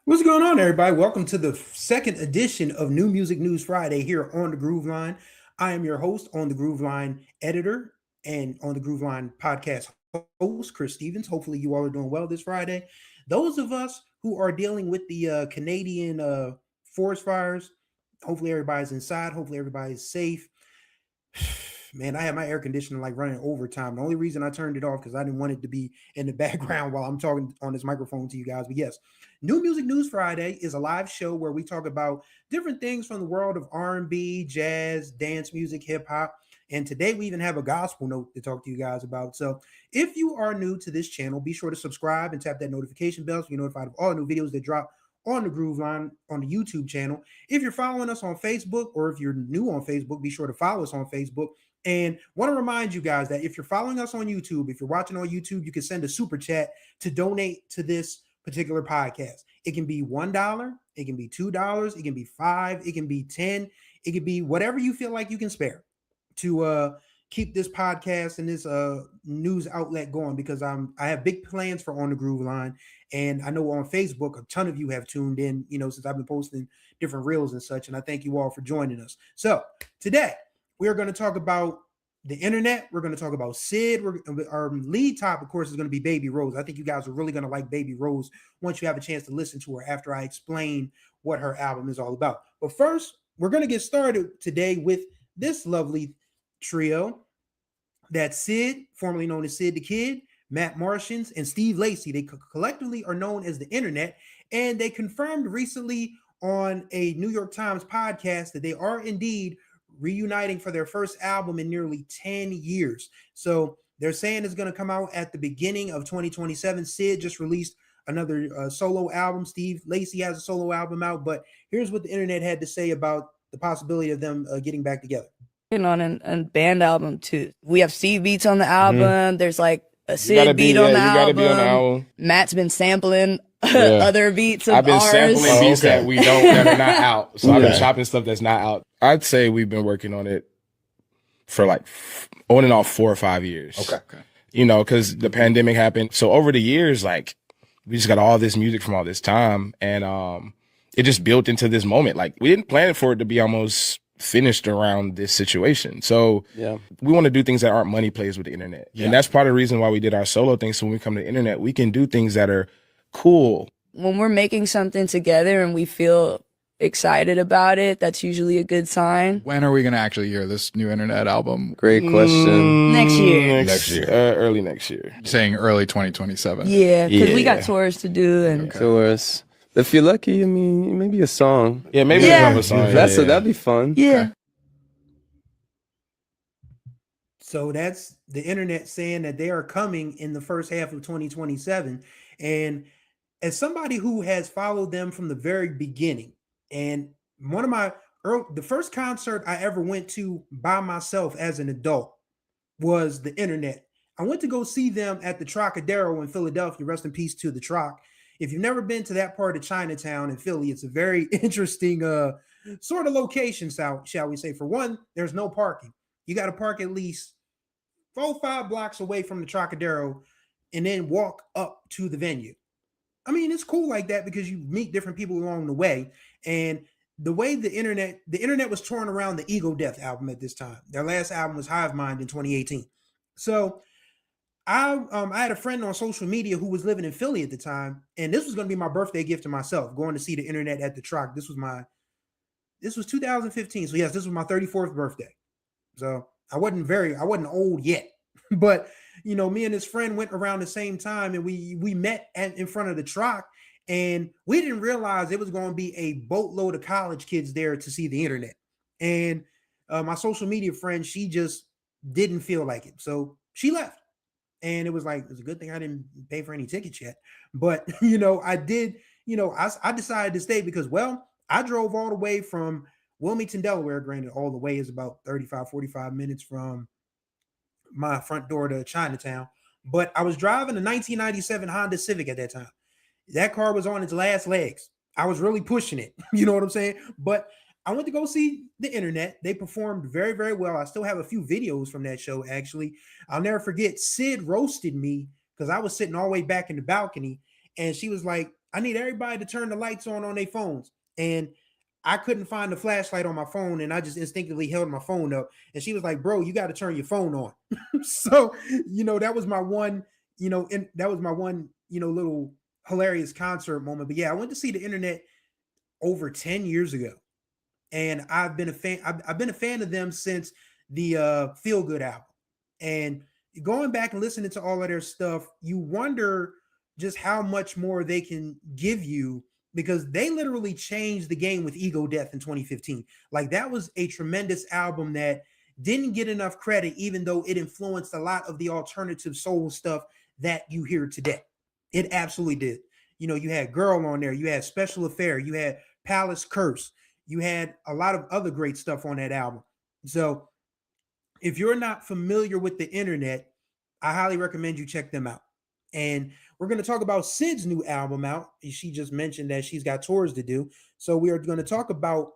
What's going on, everybody? Welcome to the second edition of New Music News Friday here on the Groove Line. I am your host on the Groove Line editor and on the Groove Line podcast host, Chris Stevens. Hopefully, you all are doing well this Friday. Those of us who are dealing with the Canadian forest fires, hopefully, everybody's inside. Hopefully, everybody's safe. Man, I had my air conditioner like running overtime. The only reason I turned it off because I didn't want it to be in the background while I'm talking on this microphone to you guys. But yes, New Music News Friday is a live show where we talk about different things from the world of R&B, jazz, dance music, hip hop. And today we even have a gospel note to talk to you guys about. So if you are new to this channel, be sure to subscribe and tap that notification bell so you're notified of all new videos that drop on the Groove Line on the YouTube channel. If you're following us on Facebook or if you're new on Facebook, be sure to follow us on Facebook. And want to remind you guys that if you're following us on YouTube, if you're watching on YouTube, you can send a super chat to donate to this particular podcast. It can be $1, it can be $2, it can be $5, it can be 10, it can be whatever you feel like you can spare to keep this podcast and this news outlet going, because I have big plans for On the Groove Line. And I know on Facebook, a ton of you have tuned in, since I've been posting different reels and such. And I thank you all for joining us. So today, we are going to talk about the internet. We're going to talk about Sid. Our lead topic, of course, is going to be Baby Rose. I think you guys are really going to like Baby Rose once you have a chance to listen to her after I explain what her album is all about. But first, we're going to get started today with this lovely trio. That's Sid, formerly known as Sid the Kid, Matt Martians, and Steve Lacy. They collectively are known as the internet, and they confirmed recently on a New York Times podcast that they are indeed reuniting for their first album in nearly 10 years. So they're saying it's going to come out at the beginning of 2027. Sid just released another solo album. Steve Lacy has a solo album out. But here's what the internet had to say about the possibility of them getting back together. On a band album too. We have Steve beats on the album. There's like a Sid beat on the album. Matt's been sampling other beats of I've been ours. sampling beats that are not out. So I've been chopping stuff that's not out. I'd say we've been working on it for like on and off 4 or 5 years. Okay. Because the pandemic happened. So over the years, like we just got all this music from all this time, and it just built into this moment. Like we didn't plan for it to be almost finished around this situation. So we want to do things that aren't money plays with the internet. And that's part of the reason why we did our solo thing. So when we come to the internet, we can do things that are cool. When we're making something together and we feel excited about it, that's usually a good sign. When are we going to actually hear this new internet album? Great question. Next year. Next year. Early next year. Saying early 2027. Yeah, because we got tours to do. And Tours. If you're lucky, I mean, maybe a song. Yeah, maybe we'll have a song. That'd be fun. yeah. Okay. So that's the internet saying that they are coming in the first half of 2027. And as somebody who has followed them from the very beginning, and the first concert I ever went to by myself as an adult was the internet. I went to go see them at the Trocadero in Philadelphia. Rest in peace to the Troc. If you've never been to that part of Chinatown in Philly, it's a very interesting sort of location, shall we say. For one, there's no parking. You got to park at least 4-5 blocks away from the Trocadero and then walk up to the venue. I mean, it's cool like that because you meet different people along the way. And the way the internet was torn around the Ego Death album at this time. Their last album was Hive Mind in 2018. So I had a friend on social media who was living in Philly at the time, and this was going to be my birthday gift to myself, going to see the internet at the Troc. This was 2015. So yes, this was my 34th birthday. So I wasn't old yet, but me and his friend went around the same time, and we met in front of the Troc, and we didn't realize it was going to be a boatload of college kids there to see the internet. And my social media friend, she just didn't feel like it, so she left. And it was a good thing I didn't pay for any tickets yet. But, I did, I decided to stay because, I drove all the way from Wilmington, Delaware. Granted, all the way is about 35, 45 minutes from my front door to Chinatown. But I was driving a 1997 Honda Civic at that time. That car was on its last legs. I was really pushing it. You know what I'm saying? But I went to go see the internet. They performed very, very well. I still have a few videos from that show, actually. I'll never forget, Sid roasted me because I was sitting all the way back in the balcony. And she was like, I need everybody to turn the lights on their phones. And I couldn't find the flashlight on my phone, and I just instinctively held my phone up. And she was like, bro, you got to turn your phone on. So, that was my one, little hilarious concert moment. But yeah, I went to see the internet over 10 years ago. And I've been a fan. I've been a fan of them since the Feel Good album. And going back and listening to all of their stuff, you wonder just how much more they can give you, because they literally changed the game with Ego Death in 2015. Like, that was a tremendous album that didn't get enough credit, even though it influenced a lot of the alternative soul stuff that you hear today. It absolutely did. You had Girl on there, you had Special Affair, you had Palace Curse, you had a lot of other great stuff on that album. So if you're not familiar with the internet, I highly recommend you check them out. And we're going to talk about Syd's new album out. She just mentioned that she's got tours to do. So we are going to talk about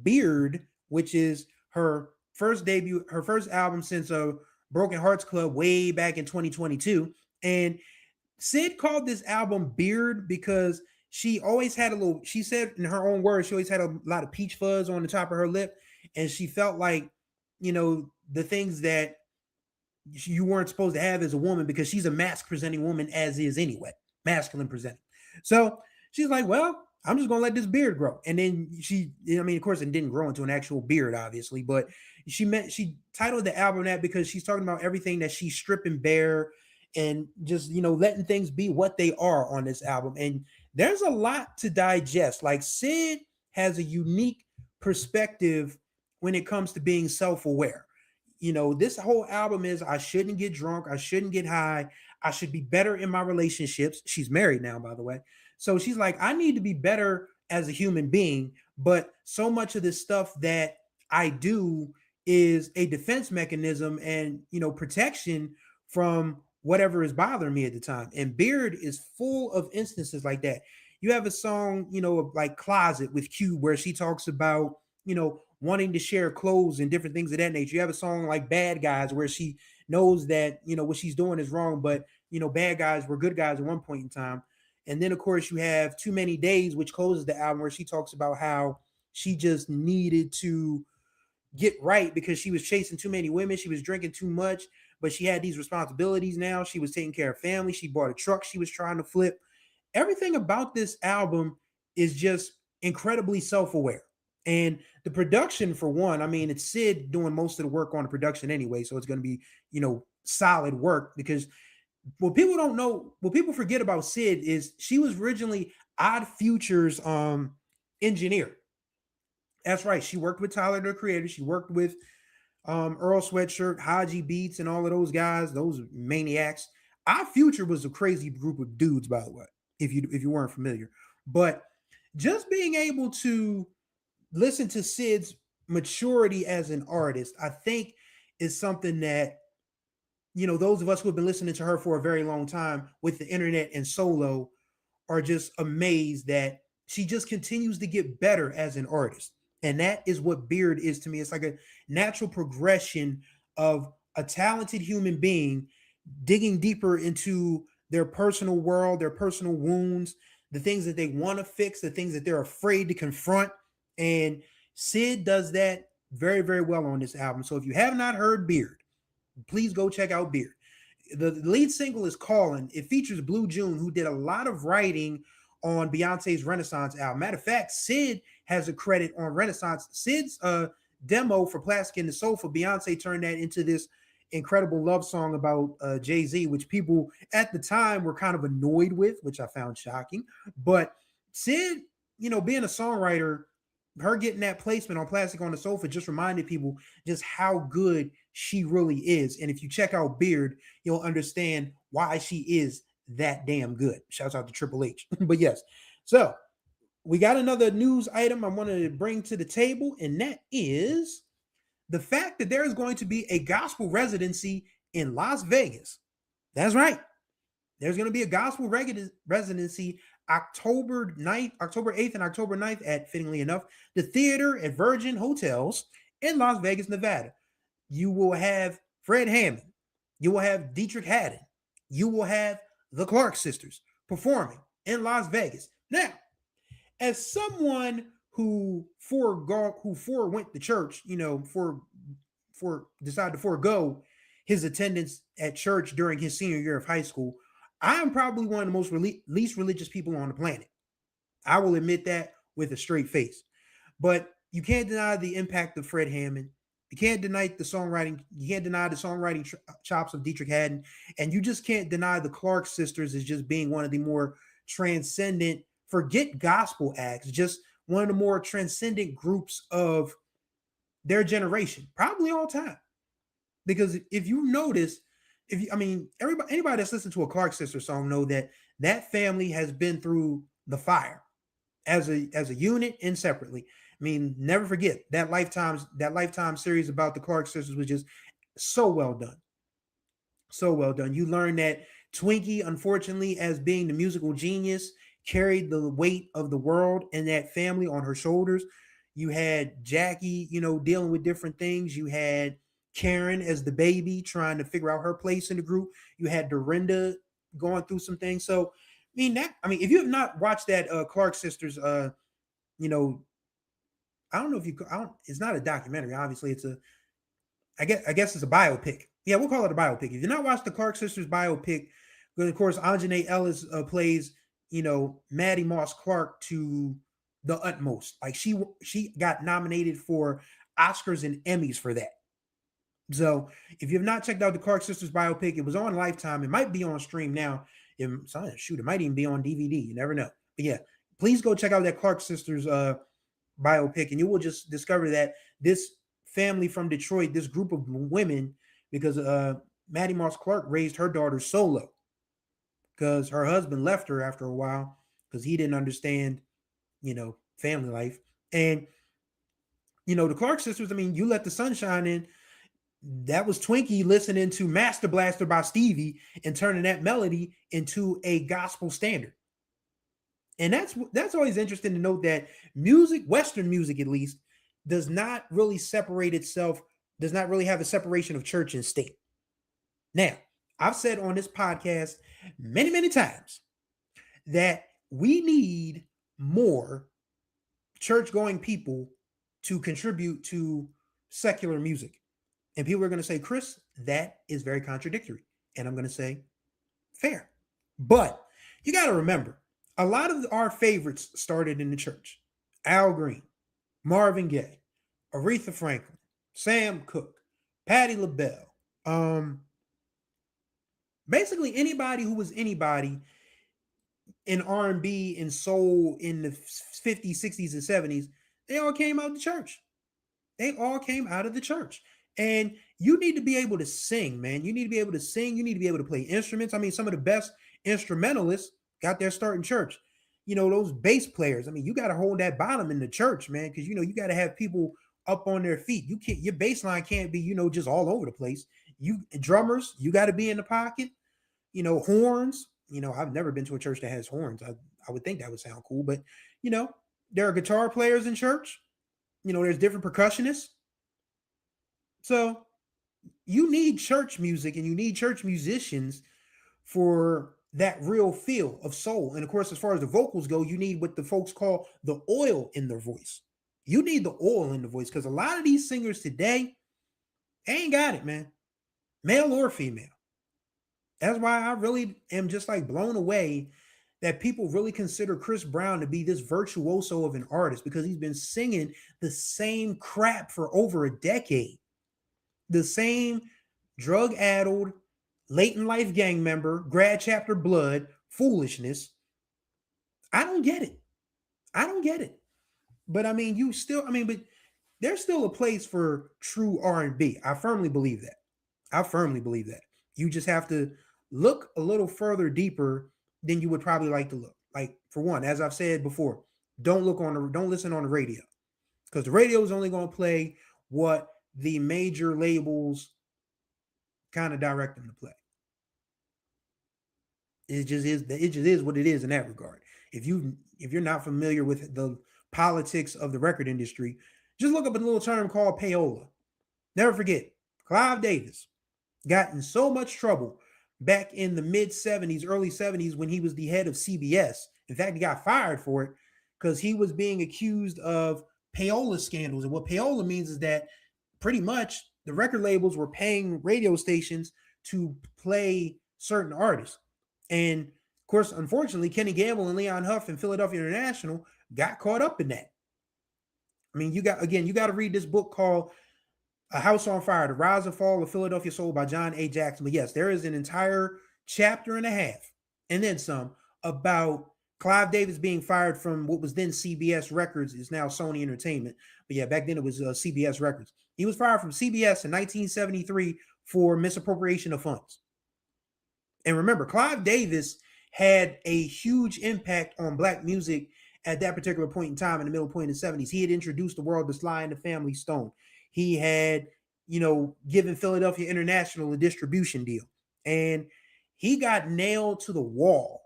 Beard, which is her first debut, her first album since Broken Hearts Club way back in 2022. And Syd called this album Beard because she always had she said in her own words, she always had a lot of peach fuzz on the top of her lip. And she felt like, the things that you weren't supposed to have as a woman, because she's a mask presenting woman as is anyway, masculine presenting. So she's like, well, I'm just going to let this beard grow. And then of course it didn't grow into an actual beard, obviously, but she titled the album that because she's talking about everything that she's stripping bare and just, letting things be what they are on this album. And there's a lot to digest. Like, Syd has a unique perspective when it comes to being self-aware. This whole album is, I shouldn't get drunk. I shouldn't get high. I should be better in my relationships. She's married now, by the way. So she's like, I need to be better as a human being. But so much of this stuff that I do is a defense mechanism and, protection from whatever is bothering me at the time. And Beard is full of instances like that. You have a song, like Closet with Cube, where she talks about, wanting to share clothes and different things of that nature. You have a song like Bad Guys, where she knows that, what she's doing is wrong, but, bad guys were good guys at one point in time. And then, of course, you have Too Many Days, which closes the album, where she talks about how she just needed to get right because she was chasing too many women. She was drinking too much, but she had these responsibilities now. She was taking care of family. She bought a truck she was trying to flip. Everything about this album is just incredibly self-aware. And the production, for one, it's Syd doing most of the work on the production anyway. So it's going to be, solid work, because what people don't know, what people forget about Syd is she was originally Odd Future's engineer. That's right. She worked with Tyler, the Creator. She worked with Earl Sweatshirt, Haji Beats, and all of those guys, those maniacs. Odd Future was a crazy group of dudes, by the way, if you weren't familiar. But just being able to listen to Syd's maturity as an artist, I think, is something that, those of us who have been listening to her for a very long time with the internet and solo are just amazed that she just continues to get better as an artist. And that is what Beard is to me. It's like a natural progression of a talented human being digging deeper into their personal world, their personal wounds, the things that they want to fix, the things that they're afraid to confront. And Syd does that very, very well on this album. So if you have not heard Beard, please go check out Beard. The lead single is Callin'. It features Blue June, who did a lot of writing on Beyonce's Renaissance album. Matter of fact, Syd has a credit on Renaissance. Syd's demo for Plastic and the Soul for Beyonce turned that into this incredible love song about Jay-Z, which people at the time were kind of annoyed with, which I found shocking. But Syd, being a songwriter, her getting that placement on Plastic on the Sofa just reminded people just how good she really is. And if you check out Beard, you'll understand why she is that damn good. Shouts out to Triple H. But yes, so we got another news item I wanted to bring to the table, and that is the fact that there is going to be a gospel residency in Las Vegas. That's right. There's going to be a gospel residency October 8th and October 9th at, fittingly enough, the Theater at Virgin Hotels in Las Vegas, Nevada. You will have Fred Hammond. You will have Dietrich Haddon. You will have the Clark sisters performing in Las Vegas. Now, as someone who forewent the church, for decided to forego his attendance at church during his senior year of high school, I am probably one of the most least religious people on the planet. I will admit that with a straight face. But you can't deny the impact of Fred Hammond. You can't deny the songwriting. You can't deny the songwriting chops of Dietrich Haddon, and you just can't deny the Clark sisters as just being one of the more transcendent, forget gospel acts, just one of the more transcendent groups of their generation, probably all time. Because if you notice, anybody that's listened to a Clark sister song know that that family has been through the fire as a unit and separately. I mean, never forget that Lifetime series about the Clark sisters was just so well done. So well done. You learn that Twinkie, unfortunately, as being the musical genius, carried the weight of the world and that family on her shoulders. You had Jackie, dealing with different things. You had Karen as the baby trying to figure out her place in the group. You had Dorinda going through some things. So, if you have not watched that Clark sisters, I don't know if you. It's not a documentary. Obviously, I guess it's a biopic. Yeah, we'll call it a biopic. If you're not watched the Clark sisters biopic, but of course, Anjanae Ellis plays, Maddie Moss Clark to the utmost. Like she got nominated for Oscars and Emmys for that. So if you have not checked out the Clark sisters biopic, it was on Lifetime. It might be on stream now. It might even be on DVD. You never know. But yeah, please go check out that Clark sisters biopic, and you will just discover that this family from Detroit, this group of women, because Maddie Moss Clark raised her daughter solo because her husband left her after a while because he didn't understand, family life. And, the Clark sisters, you let the sunshine in. That was Twinkie listening to Master Blaster by Stevie and turning that melody into a gospel standard. And that's always interesting to note that music, Western music at least, does not really have a separation of church and state. Now, I've said on this podcast many, many times that we need more church-going people to contribute to secular music. And people are going to say, Chris, that is very contradictory. And I'm going to say, fair. But you got to remember, a lot of our favorites started in the church. Al Green, Marvin Gaye, Aretha Franklin, Sam Cooke, Patti LaBelle. Basically anybody who was anybody in R&B and soul in the 50s, 60s, and 70s, they all came out of the church. They all came out of the church. And you need to be able to sing, man. You need to be able to sing. You need to be able to play instruments. Some of the best instrumentalists got their start in church. Those bass players. You got to hold that bottom in the church, man, because you got to have people up on their feet. Your bass line can't be, just all over the place. You drummers, you got to be in the pocket. Horns. I've never been to a church that has horns. I would think that would sound cool, but there are guitar players in church. There's different percussionists. So you need church music and you need church musicians for that real feel of soul. And of course, as far as the vocals go, you need what the folks call the oil in their voice. You need the oil in the voice because a lot of these singers today ain't got it, man. Male or female. That's why I really am just like blown away that people really consider Chris Brown to be this virtuoso of an artist because he's been singing the same crap for over a decade. The same drug-addled, late-in-life gang member, grad chapter blood, foolishness. I don't get it. But but there's still a place for true R&B. I firmly believe that. You just have to look a little further deeper than you would probably like to look. Like, for one, as I've said before, don't listen on the radio because the radio is only going to play what the major labels kind of direct them to play. It just is what it is in that regard. If you're not familiar with the politics of the record industry, just look up a little term called payola. Never forget, Clive Davis got in so much trouble back in the mid 70s, early 70s when he was the head of CBS In fact, he got fired for it because he was being accused of payola scandals. And what payola means is that pretty much the record labels were paying radio stations to play certain artists. And of course, unfortunately, Kenny Gamble and Leon Huff and Philadelphia International got caught up in that. I mean, you got to read this book called A House on Fire, The Rise and Fall of Philadelphia Soul by John A. Jackson. But yes, there is an entire chapter and a half, and then some, about Clive Davis being fired from what was then CBS Records, is now Sony Entertainment. But yeah, back then it was CBS Records. He was fired from CBS in 1973 for misappropriation of funds. And remember, Clive Davis had a huge impact on Black music at that particular point in time, in the middle point of the 70s. He had introduced the world to Sly and the Family Stone. He had, given Philadelphia International a distribution deal. And he got nailed to the wall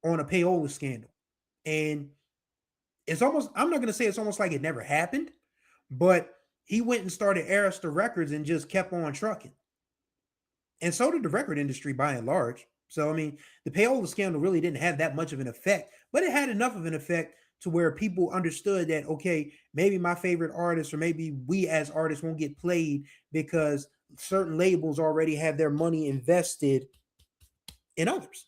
on a payola scandal. And it's almost, I'm not going to say it's almost like it never happened, but he went and started Arista Records and just kept on trucking. And so did the record industry by and large. So, I mean, the payola scandal really didn't have that much of an effect, but it had enough of an effect to where people understood that, okay, maybe my favorite artist, or maybe we as artists, won't get played because certain labels already have their money invested in others.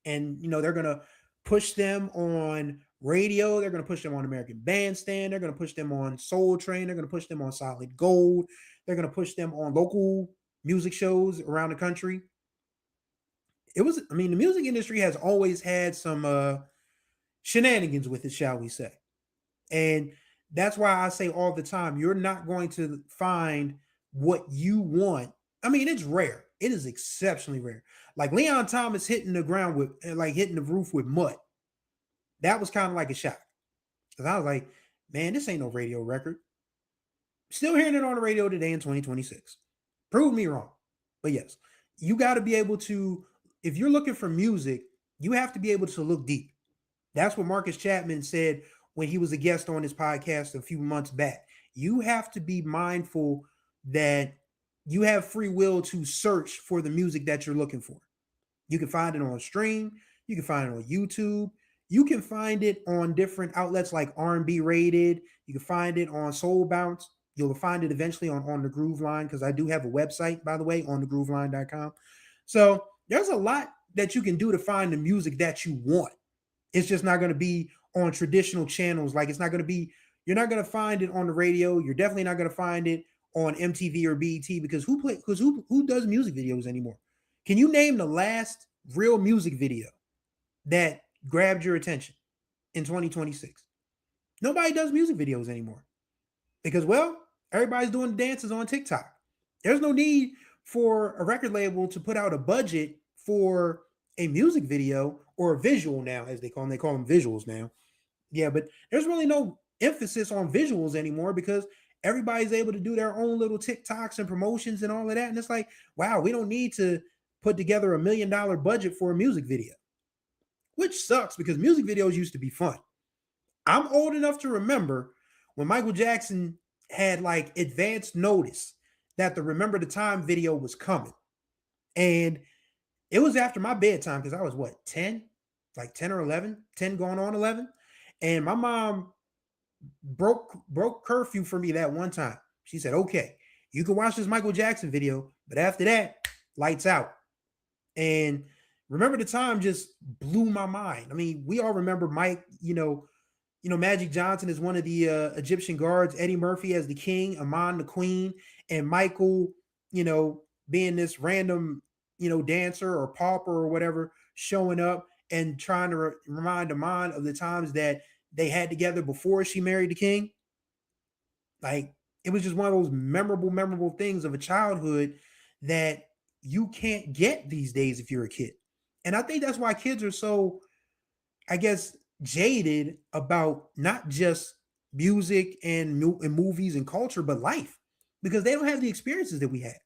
And, they're going to push them on radio. They're going to push them on American Bandstand. They're going to push them on Soul Train. They're going to push them on Solid Gold. They're going to push them on local music shows around the country. The music industry has always had some shenanigans with it, shall we say. And that's why I say all the time, you're not going to find what you want. I mean, it's rare. It is exceptionally rare. Like Leon Thomas hitting the ground with, hitting the roof with mud. That was kind of like a shock. Because I was like, man, this ain't no radio record. Still hearing it on the radio today in 2026. Prove me wrong. But yes, you got to be able to, if you're looking for music, you have to be able to look deep. That's what Marcus Chapman said when he was a guest on his podcast a few months back. You have to be mindful that you have free will to search for the music that you're looking for. You can find it on stream. You can find it on YouTube. You can find it on different outlets like R&B Rated. You can find it on Soul Bounce. You'll find it eventually on the Groove Line, because I do have a website, by the way, on thegrooveline.com. So there's a lot that you can do to find the music that you want. It's just not going to be on traditional channels. Like, it's not going to be, you're not going to find it on the radio. You're definitely not going to find it on MTV or BET, because who does music videos anymore? Can you name the last real music video that grabbed your attention in 2026? Nobody does music videos anymore because, well, everybody's doing dances on TikTok. There's no need for a record label to put out a budget for a music video or a visual now, as they call them. They call them visuals now. Yeah, but there's really no emphasis on visuals anymore because everybody's able to do their own little TikToks and promotions and all of that. And it's like, wow, we don't need to put together $1 million budget for a music video, which sucks because music videos used to be fun. I'm old enough to remember when Michael Jackson had like advance notice that the Remember the Time video was coming. And it was after my bedtime because I was 10 or 11, 10 going on 11. And my mom broke curfew for me that one time. She said, okay, you can watch this Michael Jackson video, but after that, lights out. And Remember the Time just blew my mind. I mean, we all remember Mike, Magic Johnson is one of the Egyptian guards, Eddie Murphy as the king, Amon the queen, and Michael, being this random, dancer or pauper or whatever, showing up and trying to remind Amon of the times that they had together before she married the king. Like, it was just one of those memorable things of a childhood that you can't get these days if you're a kid. And I think that's why kids are so, I guess, jaded about not just music and movies and culture, but life, because they don't have the experiences that we had.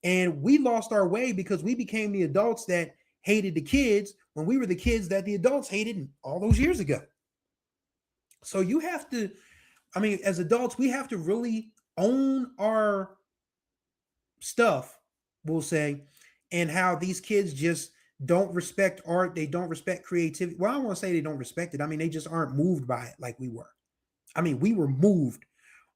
And we lost our way because we became the adults that hated the kids when we were the kids that the adults hated all those years ago. So you have to, as adults, we have to really own our stuff, we'll say, and how these kids just don't respect art. They don't respect creativity. Well, I don't want to say they don't respect it. I mean, they just aren't moved by it like we were. I mean, we were moved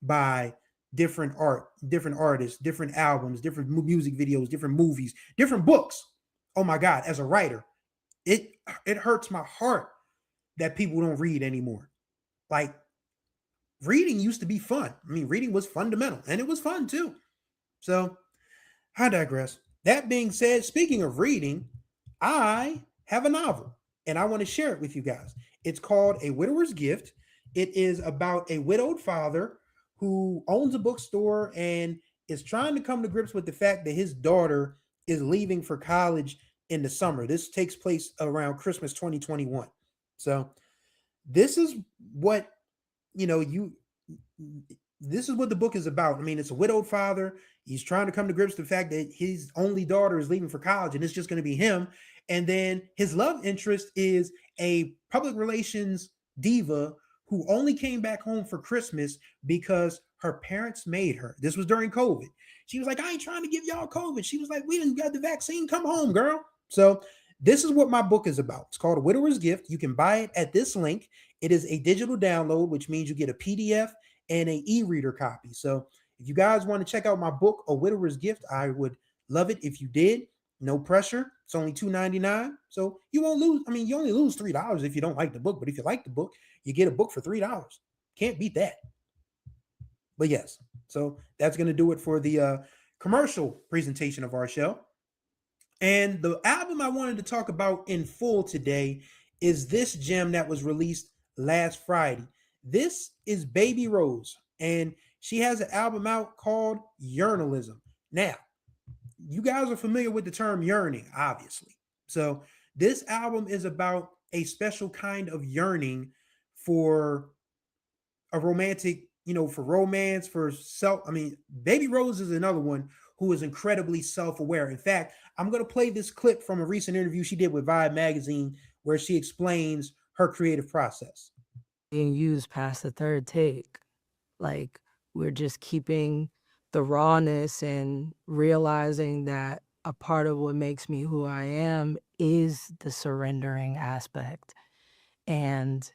by different art, different artists, different albums, different music videos, different movies, different books. Oh my God, as a writer, it hurts my heart that people don't read anymore. Like, reading used to be fun. I mean, reading was fundamental and it was fun too. So I digress. That being said, speaking of reading, I have a novel and I want to share it with you guys. It's called A Widower's Gift. It is about a widowed father who owns a bookstore and is trying to come to grips with the fact that his daughter is leaving for college in the summer. This takes place around Christmas 2021. So this is what, you know, this is what the book is about. I mean, it's a widowed father. He's trying to come to grips with the fact that his only daughter is leaving for college and it's just going to be him. And then his love interest is a public relations diva who only came back home for Christmas because her parents made her. This was during COVID. She was like, I ain't trying to give y'all COVID. She was like, we didn't got the vaccine. Come home, girl. So this is what my book is about. It's called A Widower's Gift. You can buy it at this link. It is a digital download, which means you get a PDF and an e-reader copy. So if you guys want to check out my book, A Widower's Gift, I would love it if you did. No pressure. It's only $2.99. So you won't lose. I mean, you only lose $3 if you don't like the book. But if you like the book, you get a book for $3. Can't beat that. But yes, so that's going to do it for the commercial presentation of our show. And the album I wanted to talk about in full today is this gem that was released last Friday. This is Baby Rose, and she has an album out called YEARNALISM. Now, you guys are familiar with the term yearning, obviously. So this album is about a special kind of yearning for a romantic, for romance, for self. I mean, Baby Rose is another one who is incredibly self-aware. In fact, I'm going to play this clip from a recent interview she did with Vibe magazine where she explains her creative process. Being used past the third take. Like, we're just keeping the rawness and realizing that a part of what makes me who I am is the surrendering aspect. And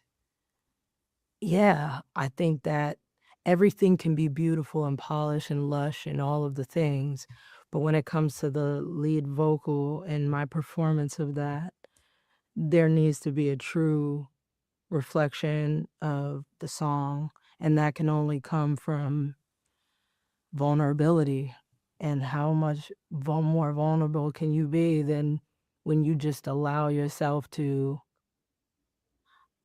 yeah, I think that everything can be beautiful and polished and lush and all of the things. But when it comes to the lead vocal and my performance of that, there needs to be a true reflection of the song. And that can only come from vulnerability. And how much more vulnerable can you be than when you just allow yourself to,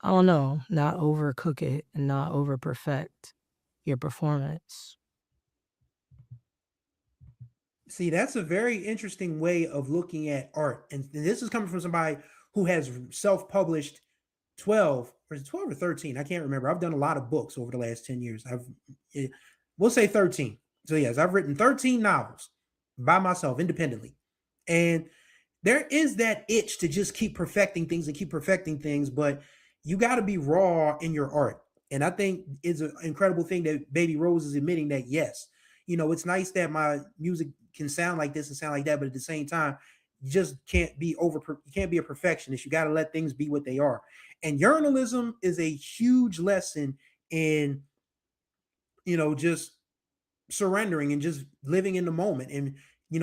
I don't know, not overcook it and not over perfect your performance. See, that's a very interesting way of looking at art. And this is coming from somebody who has self-published 12, or is it 12 or 13? I can't remember. I've done a lot of books over the last 10 years. We'll say 13. So yes, I've written 13 novels by myself independently. And there is that itch to just keep perfecting things, but you got to be raw in your art. And I think it's an incredible thing that Baby Rose is admitting that, yes, it's nice that my music can sound like this and sound like that, but at the same time, you just can't be you can't be a perfectionist. You got to let things be what they are. And yearnalism is a huge lesson in, just surrendering and just living in the moment and,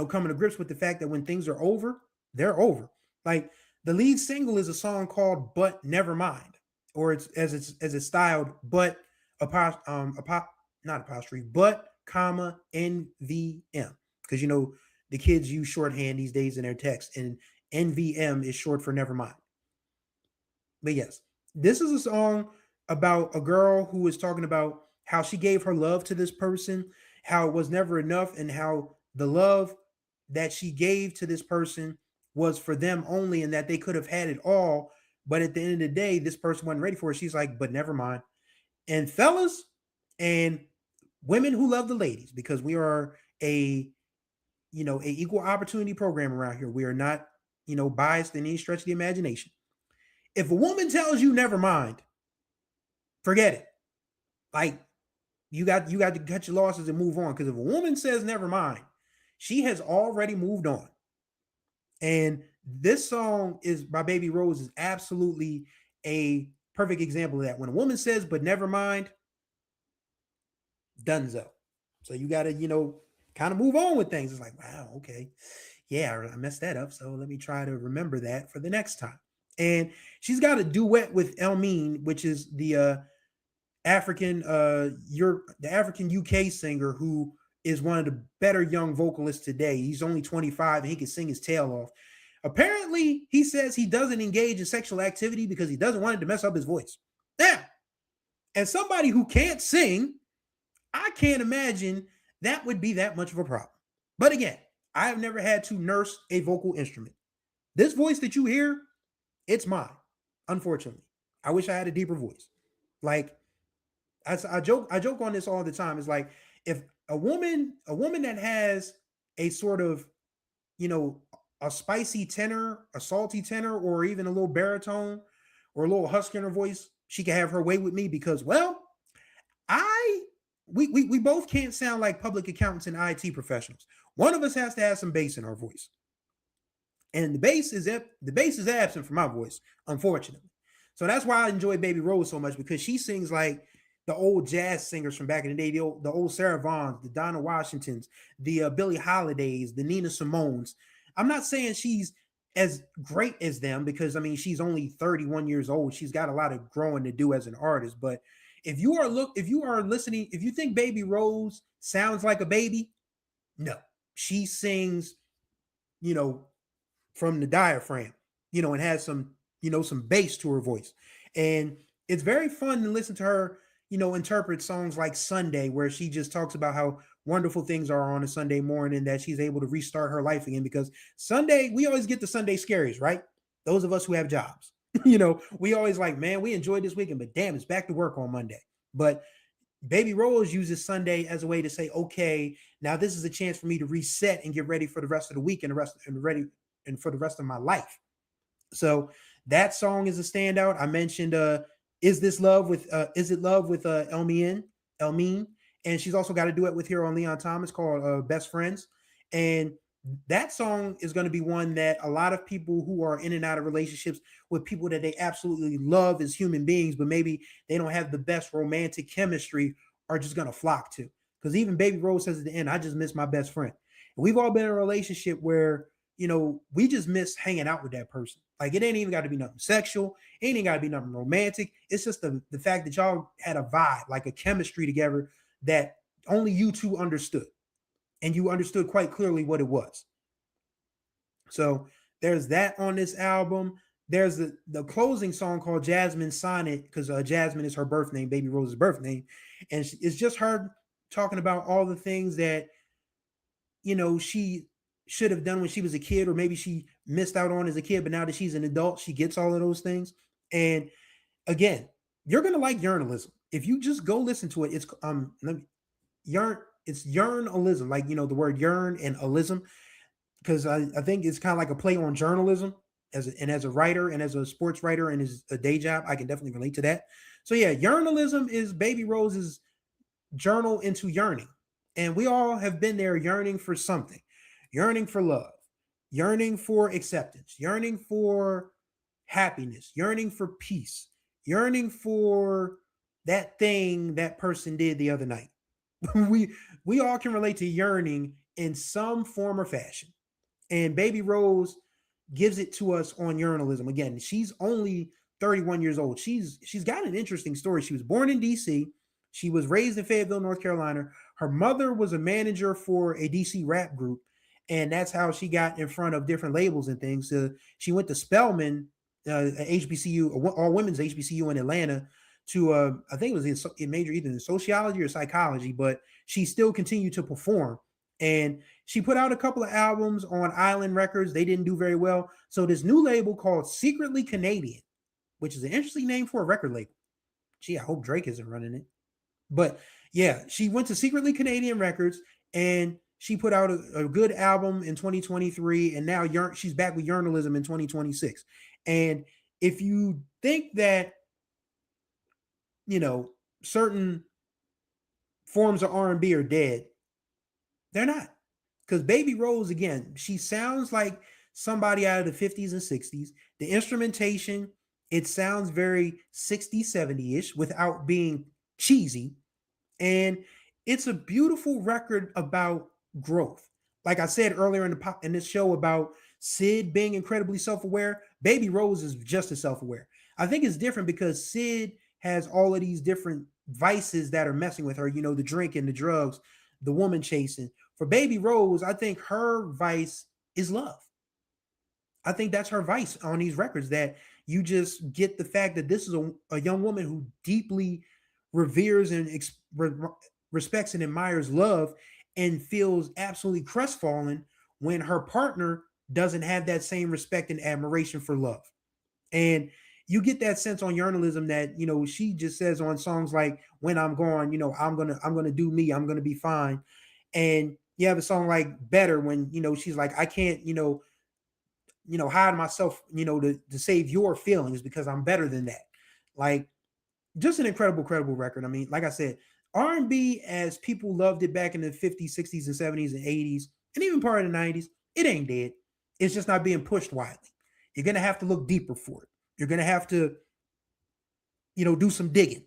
coming to grips with the fact that when things are over, they're over. Like the lead single is a song called But Never Mind, or it's styled, but not apostrophe, but comma NVM. Because the kids use shorthand these days in their text, and NVM is short for never mind. But yes, this is a song about a girl who is talking about how she gave her love to this person, how it was never enough, and how the love that she gave to this person was for them only, and that they could have had it all. But at the end of the day, this person wasn't ready for it. She's like, but never mind. And fellas and women who love the ladies, because we are a equal opportunity program around here. We are not, biased in any stretch of the imagination. If a woman tells you never mind, forget it. Like you got to cut your losses and move on. Because if a woman says never mind, she has already moved on. And this song is by Baby Rose is absolutely a perfect example of that. When a woman says, but never mind, dunzo. So you got to, kind of move on with things. It's like, wow, okay. Yeah, I messed that up. So let me try to remember that for the next time. And she's got a duet with Elmine, which is the African the African UK singer who is one of the better young vocalists today. He's only 25 and he can sing his tail off. Apparently, he says he doesn't engage in sexual activity because he doesn't want it to mess up his voice. Now, as somebody who can't sing, I can't imagine that would be that much of a problem. But again, I have never had to nurse a vocal instrument. This voice that you hear, it's mine, unfortunately. I wish I had a deeper voice. Like, I joke on this all the time. It's like, if a woman that has a sort of, a spicy tenor, a salty tenor, or even a little baritone or a little husky in her voice, she can have her way with me because, well, we both can't sound like public accountants and IT professionals. One of us has to have some bass in our voice. And the bass is absent from my voice, unfortunately. So that's why I enjoy Baby Rose so much, because she sings like the old jazz singers from back in the day, the old Sarah Vaughns, the Donna Washingtons, the Billie Holidays, the Nina Simones. I'm not saying she's as great as them because, I mean, she's only 31 years old. She's got a lot of growing to do as an artist. But if you are listening, if you think Baby Rose sounds like a baby, no, she sings, from the diaphragm, and has some, some bass to her voice. And it's very fun to listen to her, interpret songs like Sunday, where she just talks about how wonderful things are on a Sunday morning, that she's able to restart her life again. Because Sunday, we always get the Sunday scaries, right? Those of us who have jobs, we always like, man, we enjoyed this weekend, but damn, it's back to work on Monday. But Baby Rose uses Sunday as a way to say, okay, now this is a chance for me to reset and get ready for the rest of the week and for the rest of my life. So that song is a standout. I mentioned Is It Love with Elmine, and she's also got a duet with her on Leon Thomas called Best Friends. And that song is going to be one that a lot of people who are in and out of relationships with people that they absolutely love as human beings, but maybe they don't have the best romantic chemistry, are just going to flock to. Because even Baby Rose says at the end, I just miss my best friend. And we've all been in a relationship where, we just miss hanging out with that person. Like, it ain't even got to be nothing sexual. It ain't got to be nothing romantic. It's just the fact that y'all had a vibe, like a chemistry together that only you two understood. And you understood quite clearly what it was. So there's that on this album. There's the closing song called Jasmine Sonnet, because Jasmine is her birth name, Baby Rose's birth name. And it's just her talking about all the things that, she should have done when she was a kid, or maybe she missed out on as a kid, but now that she's an adult, she gets all of those things. And again, you're going to like Yearnalism. If you just go listen to it, it's it's yearnalism, like, the word yearn and alism, because I think it's kind of like a play on journalism as a writer and as a sports writer and as a day job. I can definitely relate to that. So yeah, yearnalism is Baby Rose's journal into yearning. And we all have been there, yearning for something, yearning for love, yearning for acceptance, yearning for happiness, yearning for peace, yearning for that thing that person did the other night. we all can relate to yearning in some form or fashion. And Baby Rose gives it to us on Yearnalism. Again, she's only 31 years old. She's got an interesting story. She was born in DC. She was raised in Fayetteville, North Carolina. Her mother was a manager for a DC rap group, and that's how she got in front of different labels and things. She went to Spelman, HBCU, all women's HBCU in Atlanta, to I think it was in major either in sociology or psychology, but she still continued to perform. And she put out a couple of albums on Island Records. They didn't do very well. So this new label called Secretly Canadian, which is an interesting name for a record label. Gee, I hope Drake isn't running it. But yeah, she went to Secretly Canadian Records and she put out a good album in 2023. And now she's back with Yearnalism in 2026. And if you think that, certain forms of R&B are dead, they're not. Because Baby Rose, again, she sounds like somebody out of the 50s and 60s. The instrumentation, it sounds very 60s, 70-ish without being cheesy. And it's a beautiful record about growth. Like I said earlier in this show about Sid being incredibly self-aware, Baby Rose is just as self-aware. I think it's different because Sid has all of these different vices that are messing with her, you know, the drinking, the drugs, the woman chasing. For Baby Rose, I think her vice is love. I think that's her vice on these records, that you just get the fact that this is a young woman who deeply reveres and respects and admires love and feels absolutely crestfallen when her partner doesn't have that same respect and admiration for love. And you get that sense on Yearnalism that, you know, she just says on songs like When I'm Gone, you know, I'm gonna do me, I'm gonna be fine. And you have a song like Better when, you know, she's like, I can't, hide myself, to save your feelings because I'm better than that. Like, just an incredible record. I mean, like I said, R&B as people loved it back in the 50s, 60s, and 70s and 80s, and even part of the 90s, it ain't dead. It's just not being pushed widely. You're gonna have to look deeper for it. You're gonna have to, do some digging.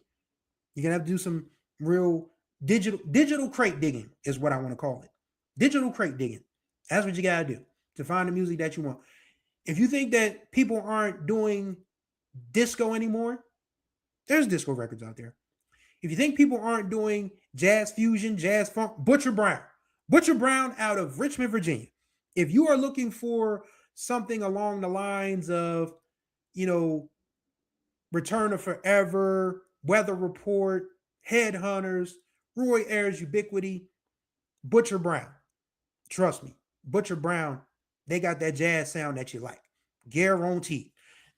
You're gonna have to do some real digital crate digging, is what I want to call it. Digital crate digging. That's what you gotta do to find the music that you want. If you think that people aren't doing disco anymore, there's disco records out there. If you think people aren't doing jazz fusion, jazz funk, Butcher Brown out of Richmond, Virginia. If you are looking for something along the lines of, Return of Forever, Weather Report, Headhunters, Roy Ayers Ubiquity, Butcher Brown. Trust me, Butcher Brown, they got that jazz sound that you like. Guaranteed.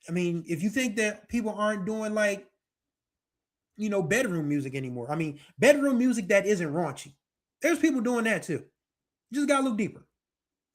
I mean, if you think that people aren't doing like, bedroom music anymore. I mean, bedroom music that isn't raunchy. There's people doing that too. You just got to look deeper.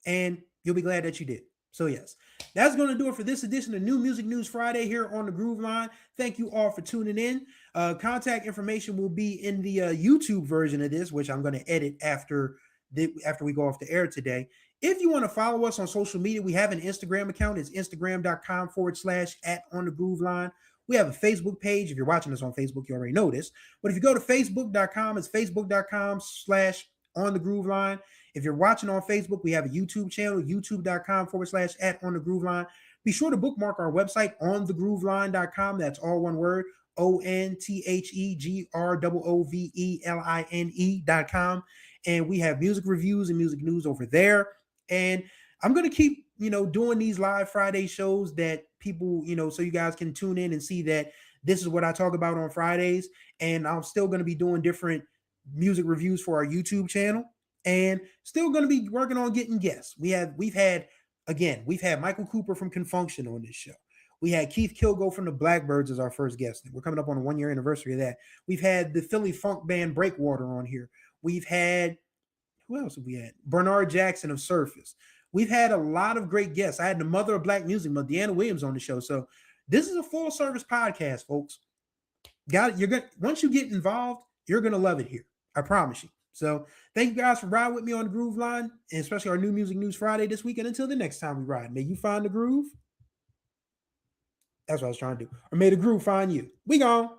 And you'll be glad that you did. So yes, that's going to do it for this edition of New Music News Friday here on the Groove Line. Thank you all for tuning in. Contact information will be in the YouTube version of this, which I'm going to edit after we go off the air today. If you want to follow us on social media, we have an Instagram account. It's instagram.com/@onthegrooveline. We have a Facebook page. If you're watching us on Facebook, you already know this. But if you go to facebook.com, it's facebook.com/onthegrooveline. If you're watching on Facebook, we have a YouTube channel, youtube.com/@onthegrooveline. Be sure to bookmark our website, onthegrooveline.com. That's all one word, onthegrooveline.com. And we have music reviews and music news over there. And I'm going to keep, doing these live Friday shows that people, so you guys can tune in and see that this is what I talk about on Fridays. And I'm still going to be doing different music reviews for our YouTube channel, and still going to be working on getting guests. We've had Michael Cooper from Confunction on this show. We had Keith Kilgo from the Blackbirds as our first guest. We're coming up on a 1-year anniversary of that. We've had the Philly funk band Breakwater on here. We've had, who else have we had? Bernard Jackson of Surface. We've had a lot of great guests. I had the mother of black music, Deanna Williams, on the show. So this is a full service podcast, folks. Once you get involved, you're gonna love it here. I promise you. So thank you guys for riding with me on the Groove Line, and especially our New Music News Friday this week. And until the next time we ride, may you find the groove. That's what I was trying to do. Or may the groove find you. We gone.